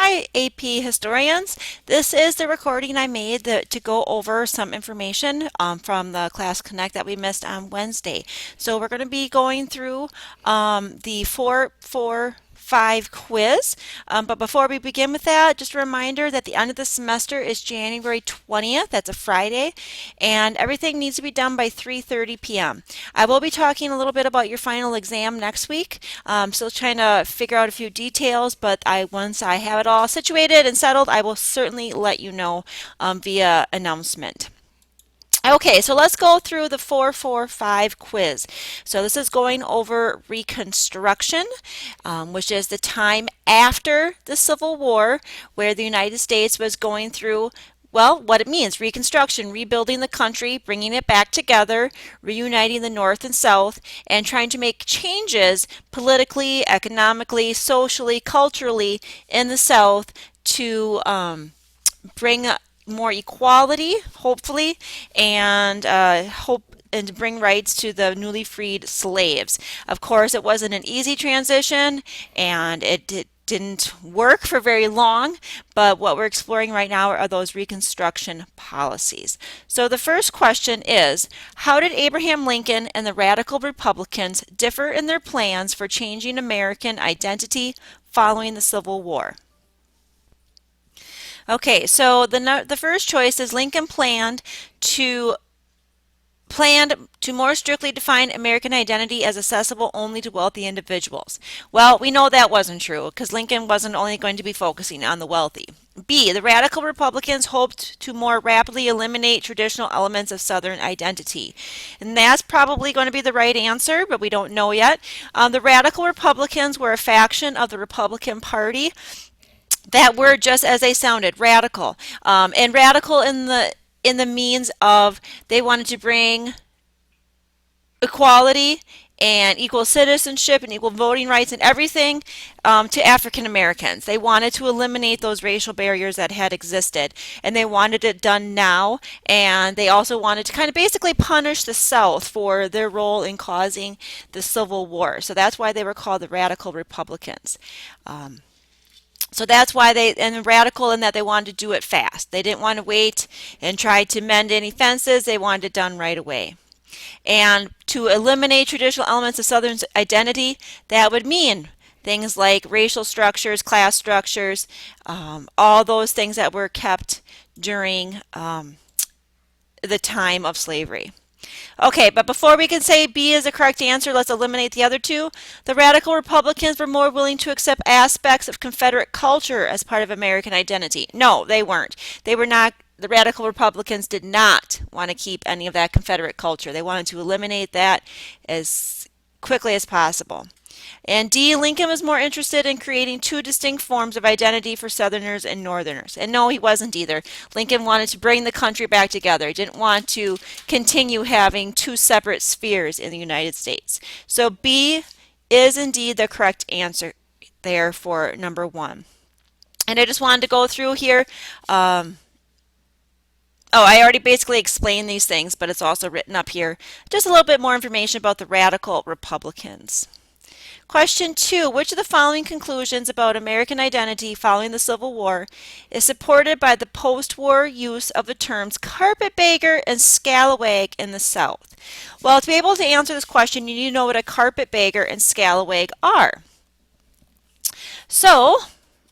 Hi AP historians. This is the recording I made to go over some information from the Class Connect that we missed on Wednesday. So we're going to be going through the 445 quiz. But before we begin with that, just a reminder that the end of the semester is January 20th. That's a Friday. And everything needs to be done by 3:30 p.m. I will be talking a little bit about your final exam next week. Still trying to figure out a few details, but once I have it all situated and settled, I will certainly let you know via announcement. Okay, so let's go through the 445 quiz. So this is going over Reconstruction, which is the time after the Civil War, where the United States was going through, well, what it means: Reconstruction, rebuilding the country, bringing it back together, reuniting the North and South, and trying to make changes politically, economically, socially, culturally in the South to bring more equality, hopefully, and and to bring rights to the newly freed slaves. Of course, it wasn't an easy transition, and it didn't work for very long, but what we're exploring right now are those Reconstruction policies. So the first question is, how did Abraham Lincoln and the Radical Republicans differ in their plans for changing American identity following the Civil War? Okay, so the first choice is Lincoln planned to more strictly define American identity as accessible only to wealthy individuals. Well, we know that wasn't true because Lincoln wasn't only going to be focusing on the wealthy. B, the Radical Republicans hoped to more rapidly eliminate traditional elements of Southern identity. And that's probably going to be the right answer, but we don't know yet. The Radical Republicans were a faction of the Republican Party that were, just as they sounded, radical, and radical in the means of they wanted to bring equality and equal citizenship and equal voting rights and everything to African Americans. They wanted to eliminate those racial barriers that had existed, and they wanted it done now. And they also wanted to kind of basically punish the South for their role in causing the Civil War. So that's why they were called the Radical Republicans. So that's why and radical in that they wanted to do it fast. They didn't want to wait and try to mend any fences. They wanted it done right away. And to eliminate traditional elements of Southern identity, that would mean things like racial structures, class structures, all those things that were kept during the time of slavery. Okay, but before we can say B is the correct answer, let's eliminate the other two. The Radical Republicans were more willing to accept aspects of Confederate culture as part of American identity. No, they weren't. They were not. The Radical Republicans did not want to keep any of that Confederate culture. They wanted to eliminate that as quickly as possible. And D, Lincoln was more interested in creating two distinct forms of identity for Southerners and Northerners. And no, he wasn't either. Lincoln wanted to bring the country back together. He didn't want to continue having two separate spheres in the United States. So B is indeed the correct answer there for number 1. And I just wanted to go through here. I already basically explained these things, but it's also written up here. Just a little bit more information about the Radical Republicans. Question 2, which of the following conclusions about American identity following the Civil War is supported by the post-war use of the terms carpetbagger and scalawag in the South? Well, to be able to answer this question, you need to know what a carpetbagger and scalawag are. So,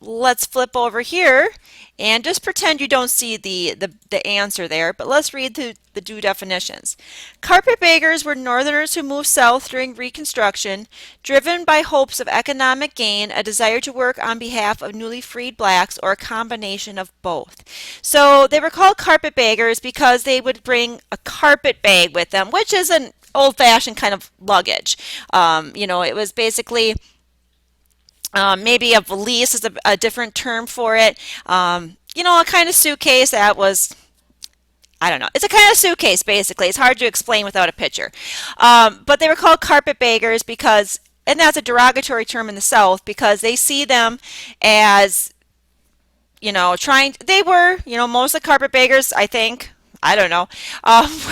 let's flip over here and just pretend you don't see the answer there, but let's read the two definitions. Carpetbaggers were Northerners who moved south during Reconstruction, driven by hopes of economic gain, a desire to work on behalf of newly freed blacks, or a combination of both. So they were called carpetbaggers because they would bring a carpet bag with them, which is an old-fashioned kind of luggage. It was basically maybe a valise is a different term for it. A kind of suitcase that was, I don't know. It's a kind of suitcase, basically. It's hard to explain without a picture. But they were called carpetbaggers because, and that's a derogatory term in the South, because they see them as, most of the carpetbaggers, I think, I don't know,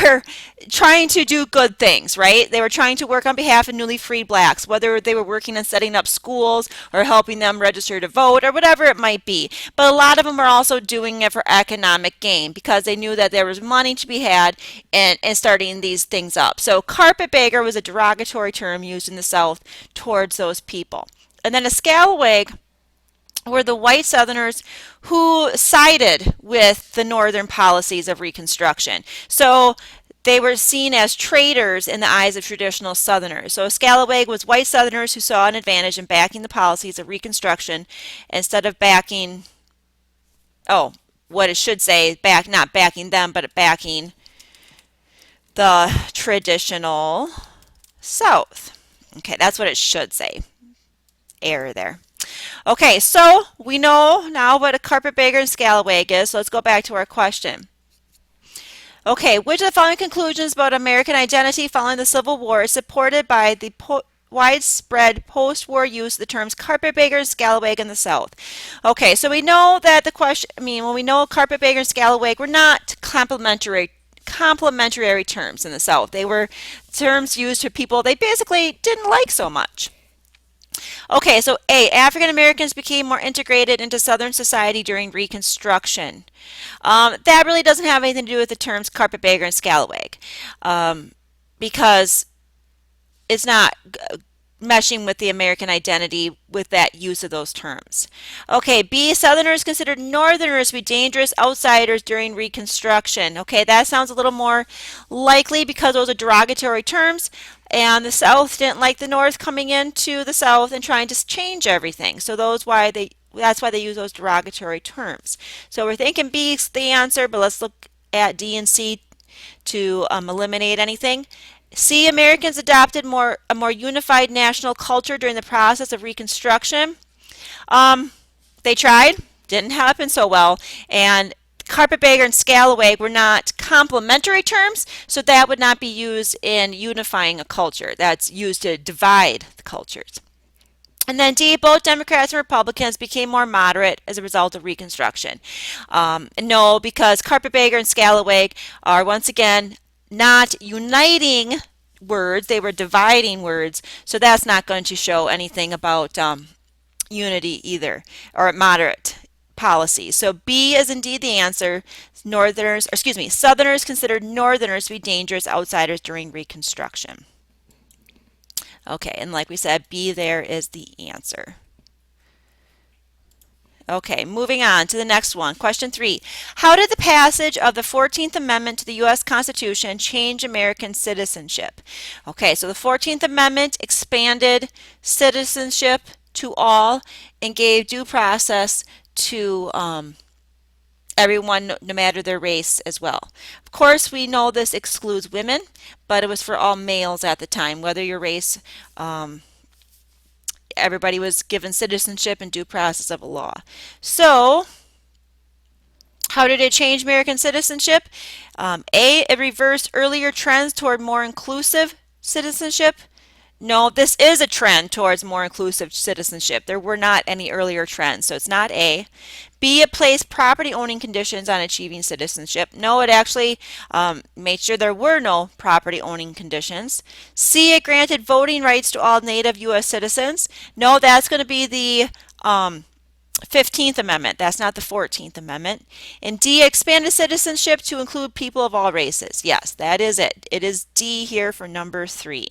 were trying to do good things, right? They were trying to work on behalf of newly freed blacks, whether they were working on setting up schools or helping them register to vote or whatever it might be. But a lot of them were also doing it for economic gain because they knew that there was money to be had in starting these things up. So carpetbagger was a derogatory term used in the South towards those people. And then a scalawag were the white Southerners who sided with the Northern policies of Reconstruction. So they were seen as traitors in the eyes of traditional Southerners. So a scalawag was white Southerners who saw an advantage in backing the policies of Reconstruction instead of backing, oh, what it should say, not backing them, but backing the traditional South. Okay, that's what it should say. Error there. Okay, so we know now what a carpetbagger and scalawag is, so let's go back to our question. Okay, which of the following conclusions about American identity following the Civil War is supported by the widespread post-war use of the terms carpetbagger and scalawag in the South? Okay, so we know that the question, when we know carpetbagger and scalawag were not complementary terms in the South. They were terms used for people they basically didn't like so much. Okay, so A, African Americans became more integrated into Southern society during Reconstruction. That really doesn't have anything to do with the terms carpetbagger and scalawag, because it's not meshing with the American identity with that use of those terms. Okay, B, Southerners considered Northerners to be dangerous outsiders during Reconstruction. Okay, that sounds a little more likely because those are derogatory terms, and the South didn't like the North coming into the South and trying to change everything. So that's why they use those derogatory terms. So we're thinking B is the answer, but let's look at D and C to eliminate anything. C, Americans adopted a more unified national culture during the process of Reconstruction. They tried, didn't happen so well, and carpetbagger and scalawag were not complementary terms, so that would not be used in unifying a culture. That's used to divide the cultures. And then D, both Democrats and Republicans became more moderate as a result of Reconstruction. No, because carpetbagger and scalawag are once again not uniting words, they were dividing words, so that's not going to show anything about unity either, or moderate policies. So B is indeed the answer. Southerners considered Northerners to be dangerous outsiders during Reconstruction. Okay, and like we said, B there is the answer. Okay, moving on to the next one. Question 3. How did the passage of the 14th Amendment to the U.S. Constitution change American citizenship? Okay, so the 14th Amendment expanded citizenship to all and gave due process to everyone, no matter their race as well. Of course, we know this excludes women, but it was for all males at the time, whether your race, everybody was given citizenship and due process of a law. So, how did it change American citizenship? A, it reversed earlier trends toward more inclusive citizenship. No, this is a trend towards more inclusive citizenship. There were not any earlier trends, so it's not A. B, it placed property owning conditions on achieving citizenship. No, it actually made sure there were no property owning conditions. C, it granted voting rights to all native U.S. citizens. No, that's going to be the 15th Amendment. That's not the 14th Amendment. And D, expanded citizenship to include people of all races. Yes, that is it. It is D here for number 3.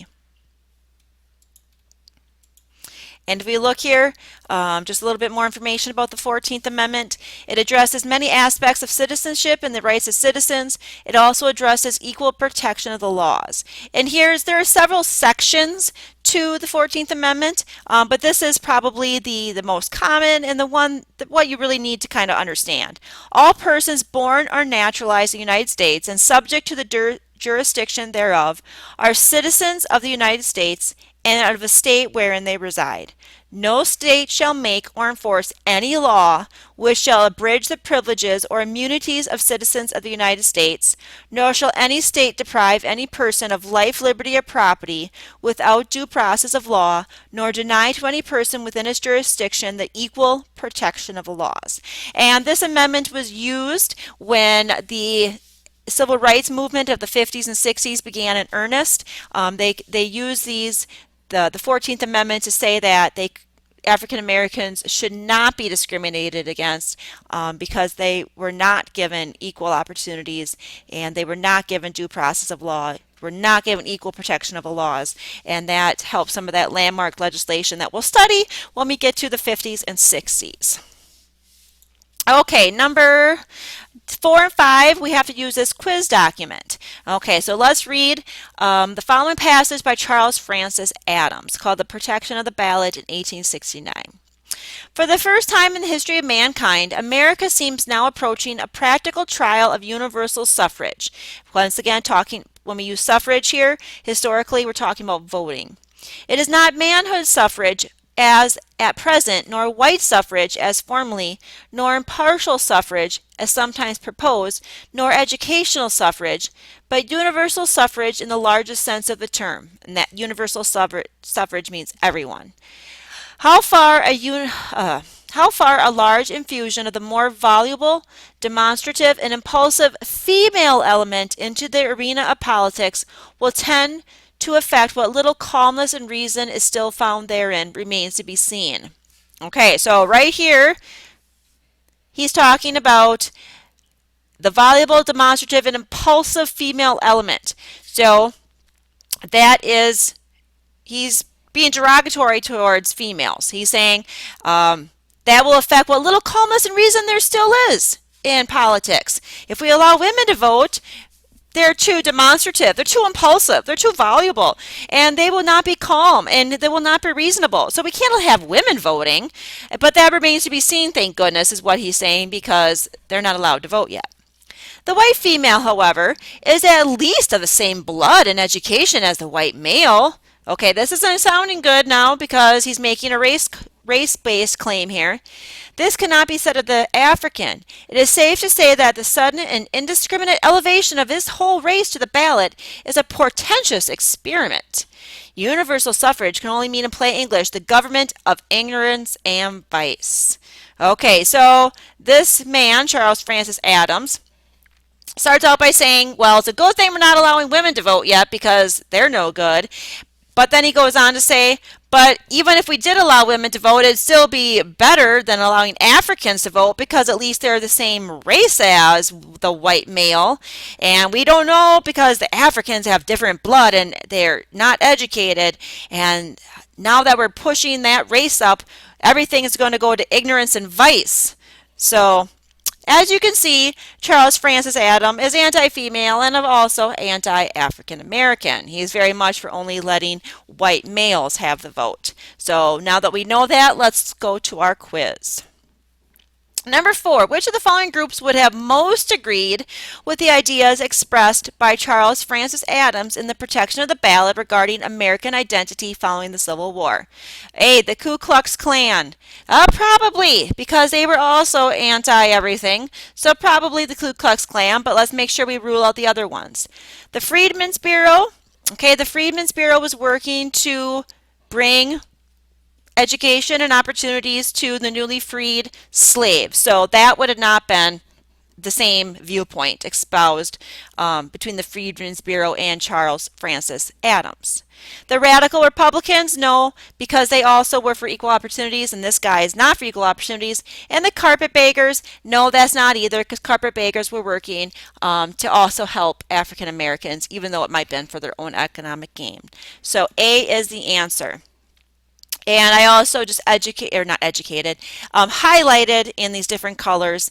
And if we look here, just a little bit more information about the 14th Amendment. It addresses many aspects of citizenship and the rights of citizens. It also addresses equal protection of the laws. And there are several sections to the 14th Amendment, but this is probably the most common and the one what you really need to kind of understand. All persons born or naturalized in the United States and subject to the jurisdiction thereof are citizens of the United States and of the state wherein they reside. No state shall make or enforce any law which shall abridge the privileges or immunities of citizens of the United States, nor shall any state deprive any person of life, liberty, or property without due process of law, nor deny to any person within its jurisdiction the equal protection of the laws. And this amendment was used when the civil rights movement of the 50s and 60s began in earnest. They use the 14th Amendment to say that African Americans should not be discriminated against because they were not given equal opportunities and they were not given due process of law, were not given equal protection of the laws, and that helped some of that landmark legislation that we'll study when we get to the 50s and 60s. Okay, number 4 and 5, we have to use this quiz document. Okay, so let's read the following passage by Charles Francis Adams called The Protection of the Ballot in 1869. For the first time in the history of mankind, America seems now approaching a practical trial of universal suffrage. Once again, when we use suffrage here, historically we're talking about voting. It is not manhood suffrage as at present, nor white suffrage as formerly, nor impartial suffrage as sometimes proposed, nor educational suffrage, but universal suffrage in the largest sense of the term. And that universal suffrage means everyone. How far a large infusion of the more voluble, demonstrative, and impulsive female element into the arena of politics will tend to affect what little calmness and reason is still found therein remains to be seen. Okay, so right here, he's talking about the voluble, demonstrative, and impulsive female element. So that is, he's being derogatory towards females. He's saying that will affect what little calmness and reason there still is in politics. If we allow women to vote, they're too demonstrative, they're too impulsive, they're too voluble, and they will not be calm, and they will not be reasonable. So we can't have women voting, but that remains to be seen, thank goodness, is what he's saying, because they're not allowed to vote yet. The white female, however, is at least of the same blood and education as the white male. Okay, this isn't sounding good now because he's making a race-based claim here. This cannot be said of the African. It is safe to say that the sudden and indiscriminate elevation of this whole race to the ballot is a portentous experiment. Universal suffrage can only mean in plain English the government of ignorance and vice. Okay, so this man, Charles Francis Adams, starts out by saying, well, it's a good thing we're not allowing women to vote yet because they're no good. But then he goes on to say, but even if we did allow women to vote, it'd still be better than allowing Africans to vote because at least they're the same race as the white male. And we don't know because the Africans have different blood and they're not educated. And now that we're pushing that race up, everything is going to go to ignorance and vice. So, as you can see, Charles Francis Adams is anti-female and also anti-African American. He's very much for only letting white males have the vote. So now that we know that, let's go to our quiz. Number 4, which of the following groups would have most agreed with the ideas expressed by Charles Francis Adams in the protection of the ballot regarding American identity following the Civil War? A, the Ku Klux Klan. Probably, because they were also anti-everything, so probably the Ku Klux Klan, but let's make sure we rule out the other ones. The Freedmen's Bureau. Okay, the Freedmen's Bureau was working to bring education and opportunities to the newly freed slaves. So that would have not been the same viewpoint espoused between the Freedmen's Bureau and Charles Francis Adams. The radical Republicans, no, because they also were for equal opportunities, and this guy is not for equal opportunities. And the carpetbaggers, no, that's not either, because carpetbaggers were working to also help African Americans, even though it might have been for their own economic gain. So A is the answer. And I also just highlighted in these different colors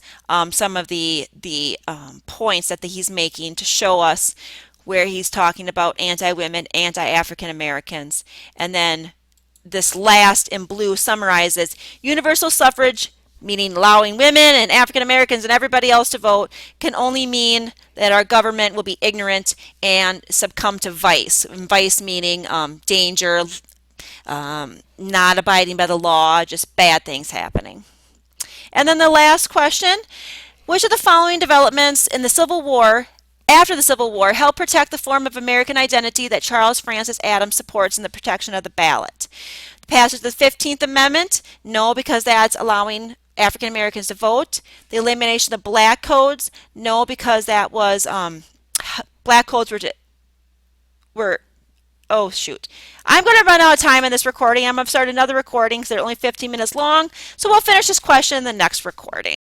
some of the points that he's making to show us where he's talking about anti-women, anti-African Americans. And then this last in blue summarizes universal suffrage, meaning allowing women and African Americans and everybody else to vote, can only mean that our government will be ignorant and succumb to vice. And vice meaning danger, not abiding by the law, just bad things happening. And then the last question, which of the following developments in the Civil War, after the Civil War, helped protect the form of American identity that Charles Francis Adams supports in the protection of the ballot? The passage of the 15th Amendment, no, because that's allowing African Americans to vote. The elimination of black codes, no, because that was black codes were oh shoot. I'm going to run out of time in this recording. I'm going to start another recording because they're only 15 minutes long. So we'll finish this question in the next recording.